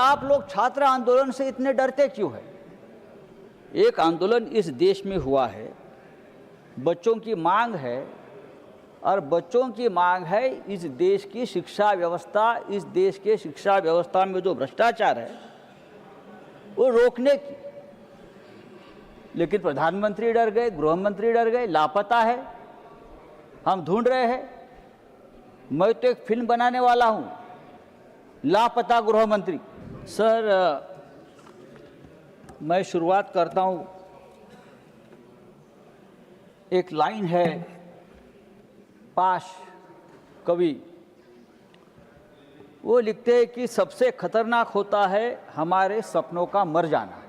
आप लोग छात्र आंदोलन से इतने डरते क्यों हैं? एक आंदोलन इस देश में हुआ है, बच्चों की मांग है, और बच्चों की मांग है इस देश की शिक्षा व्यवस्था, इस देश के शिक्षा व्यवस्था में जो भ्रष्टाचार है वो रोकने की। लेकिन प्रधानमंत्री डर गए, गृह मंत्री डर गए, लापता है, हम ढूंढ रहे हैं। मैं तो एक फिल्म बनाने वाला हूं, लापता गृह मंत्री। सर, मैं शुरुआत करता हूं, एक लाइन है, पाश कवि, वो लिखते हैं कि सबसे खतरनाक होता है हमारे सपनों का मर जाना।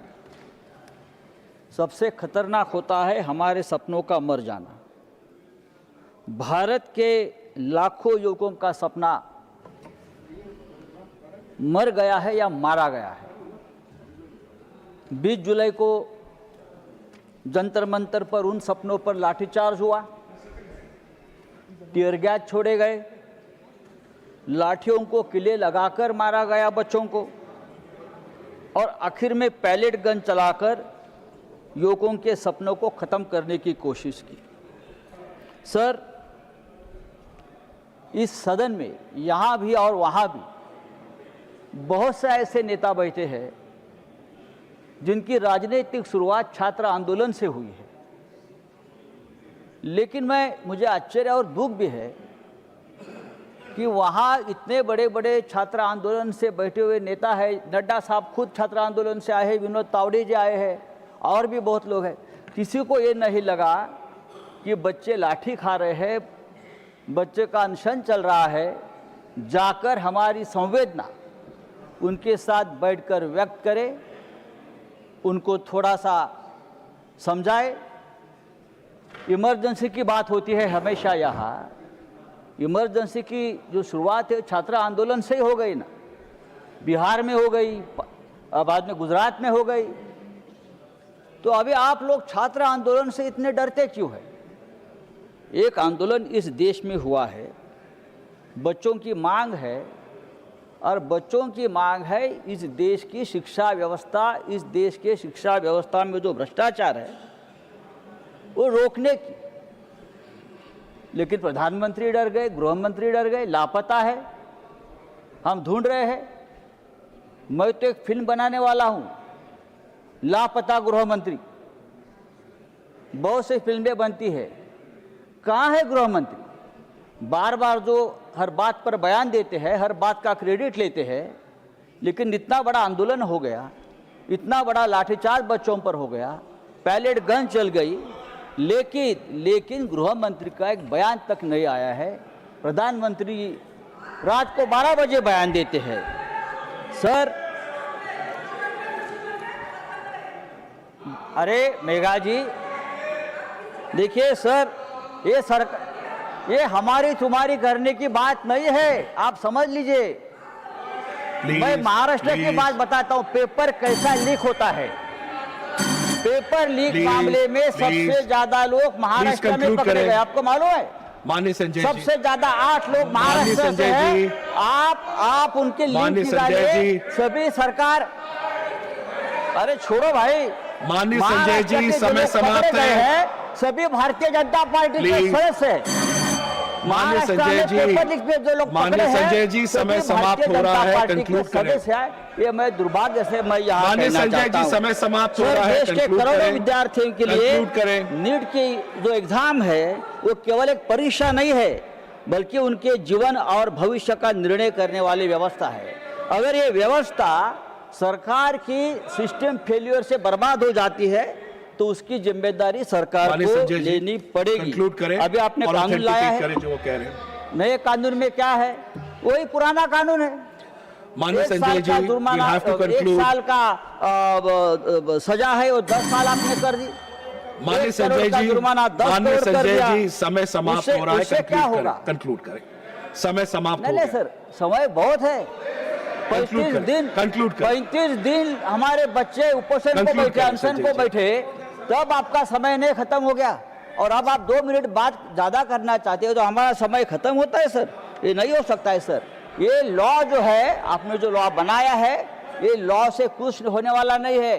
सबसे खतरनाक होता है हमारे सपनों का मर जाना। भारत के लाखों युवकों का सपना मर गया है या मारा गया है। 20 जुलाई को जंतर मंतर पर उन सपनों पर लाठीचार्ज हुआ, टीयर गैस छोड़े गए, लाठियों को किले लगाकर मारा गया बच्चों को, और आखिर में पैलेट गन चलाकर युवकों के सपनों को खत्म करने की कोशिश की। सर, इस सदन में यहाँ भी और वहाँ भी बहुत से ऐसे नेता बैठे हैं जिनकी राजनीतिक शुरुआत छात्र आंदोलन से हुई है। लेकिन मुझे आश्चर्य और दुख भी है कि वहाँ इतने बड़े बड़े छात्र आंदोलन से बैठे हुए नेता है। नड्डा साहब खुद छात्र आंदोलन से आए हैं, विनोद तावड़े जी आए हैं, और भी बहुत लोग हैं। किसी को ये नहीं लगा कि बच्चे लाठी खा रहे हैं, बच्चे का अनशन चल रहा है, जाकर हमारी संवेदना उनके साथ बैठकर व्यक्त करें, उनको थोड़ा सा समझाए। इमरजेंसी की बात होती है हमेशा यहाँ। इमरजेंसी की जो शुरुआत है छात्र आंदोलन से ही हो गई ना, बिहार में हो गई, बाद में गुजरात में हो गई। तो अभी आप लोग छात्र आंदोलन से इतने डरते क्यों हैं? एक आंदोलन इस देश में हुआ है, बच्चों की मांग है, और बच्चों की मांग है इस देश की शिक्षा व्यवस्था, इस देश के शिक्षा व्यवस्था में जो भ्रष्टाचार है वो रोकने की। लेकिन प्रधानमंत्री डर गए, गृह मंत्री डर गए, लापता है, हम ढूंढ रहे हैं। मैं तो एक फिल्म बनाने वाला हूं, लापता गृह मंत्री। बहुत सी फिल्में बनती है, कहाँ है गृह मंत्री? बार बार जो हर बात पर बयान देते हैं, हर बात का क्रेडिट लेते हैं, लेकिन इतना बड़ा आंदोलन हो गया, इतना बड़ा लाठीचार्ज बच्चों पर हो गया, पैलेट गन चल गई, लेकिन गृह मंत्री का एक बयान तक नहीं आया है। प्रधानमंत्री रात को 12 बजे बयान देते हैं। सर, अरे मेघा जी, देखिए सर, ये सरकार, ये हमारी तुम्हारी करने की बात नहीं है, आप समझ लीजिए। मैं महाराष्ट्र की बात बताता हूं, पेपर कैसा लीक होता है। पेपर लीक मामले में सबसे ज्यादा लोग महाराष्ट्र में पकड़े गए, आपको मालूम है? माननीय संजय जी, सबसे ज्यादा 8 लोग महाराष्ट्र से हैं। आप उनके लिंक निकालिए। सभी सरकार, अरे छोड़ो भाई, माननीय संजय जी, समय समाप्त है। सभी भारतीय जनता पार्टी के सदस्य हैं। माननीय संजय जी, माननीय संजय जी, समय समाप्त हो रहा है, कंक्लूड करें। ये मैं दुर्भाग्य से मैं यहाँ माननीय संजय जी, समय समाप्त हो रहा है, देश के करोड़ों विद्यार्थियों के लिए नीट की जो एग्जाम है वो केवल एक परीक्षा नहीं है, बल्कि उनके जीवन और भविष्य का निर्णय करने वाली व्यवस्था है। अगर ये व्यवस्था सरकार की सिस्टम फेल्योर से बर्बाद हो जाती है तो उसकी जिम्मेदारी सरकार को लेनी पड़ेगी। अभी आपने कानून लाया है, जो कह रहे हैं। नए कानून में क्या है? वही पुराना कानून है। माननीय संजय जी, जुर्माना, 1 साल का सजा है, वो 10 साल आपने कर दी। माननीय संजय जी, माननीय संजय जी, समय समाप्त हो रहा है, क्या होगा? कंक्लूड करें। समय समाप्त हो गया। नहीं सर, समय बहुत है। 35 दिन हमारे बच्चे उपोषण को बैठे, अनशन को बैठे, तब आपका समय नहीं खत्म हो गया, और अब आप 2 मिनट बात ज्यादा करना चाहते हो तो हमारा समय खत्म होता है। सर, ये नहीं हो सकता है। सर, ये लॉ जो है, आपने जो लॉ बनाया है ये लॉ से कुछ होने वाला नहीं है।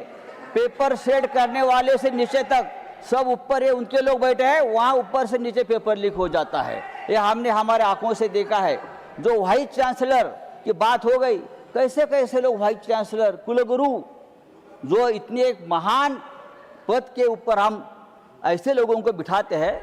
पेपर शेड करने वाले से नीचे तक सब ऊपर है, उनके लोग बैठे हैं, वहाँ ऊपर से नीचे पेपर लीक हो जाता है। ये हमने हमारे आंखों से देखा है। जो वाइस चांसलर की बात हो गई, कैसे कैसे लोग वाइस चांसलर, कुलगुरु, जो इतने एक महान पद के ऊपर हम ऐसे लोगों को बिठाते हैं।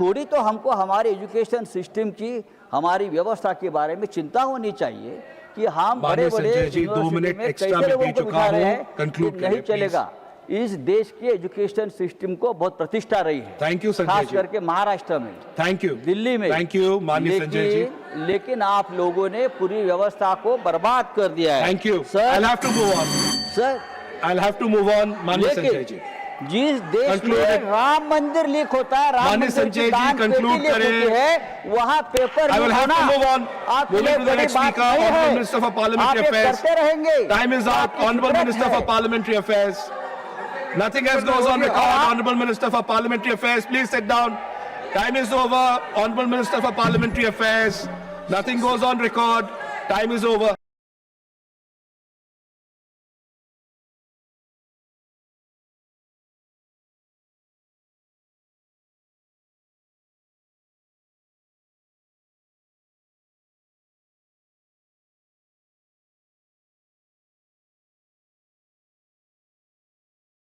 थोड़ी तो हमको हमारे एजुकेशन सिस्टम की, हमारी व्यवस्था के बारे में चिंता होनी चाहिए कि हम बड़े बड़े संजय जी, 2 मिनट एक्स्ट्रा में दे चुका हूं, कंक्लूड नहीं चलेगा। इस देश के एजुकेशन सिस्टम को बहुत प्रतिष्ठा रही है। थैंक यू संजय खास जी, करके महाराष्ट्र में, थैंक यू, दिल्ली में। थैंक यू माननीय संजय जी, लेकिन आप लोगों ने पूरी व्यवस्था को बर्बाद कर दिया है। Thank you sir. I have to move on, sir, I have to move on माननीय संजय जी। जिस देश में Concluded. राम मंदिर लीक होता है, राम माननीय मंदिर संजय की जी, दान पेटी conclude लीक करें। होती है, वहाँ paper I will leak have to होना move on. आपके Moving लिए to the बड़ी next बात speaker, नहीं Honorable है। Minister for Parliamentary आप ये Affairs. करते रहेंगे। Time is up. आपकी Honorable फितरत Minister है। for Parliamentary Affairs. Nothing else goes on record. Honorable Minister for Parliamentary Affairs, please sit down. Time is over. Honorable Minister for Parliamentary Affairs. Nothing goes on record. Time is over.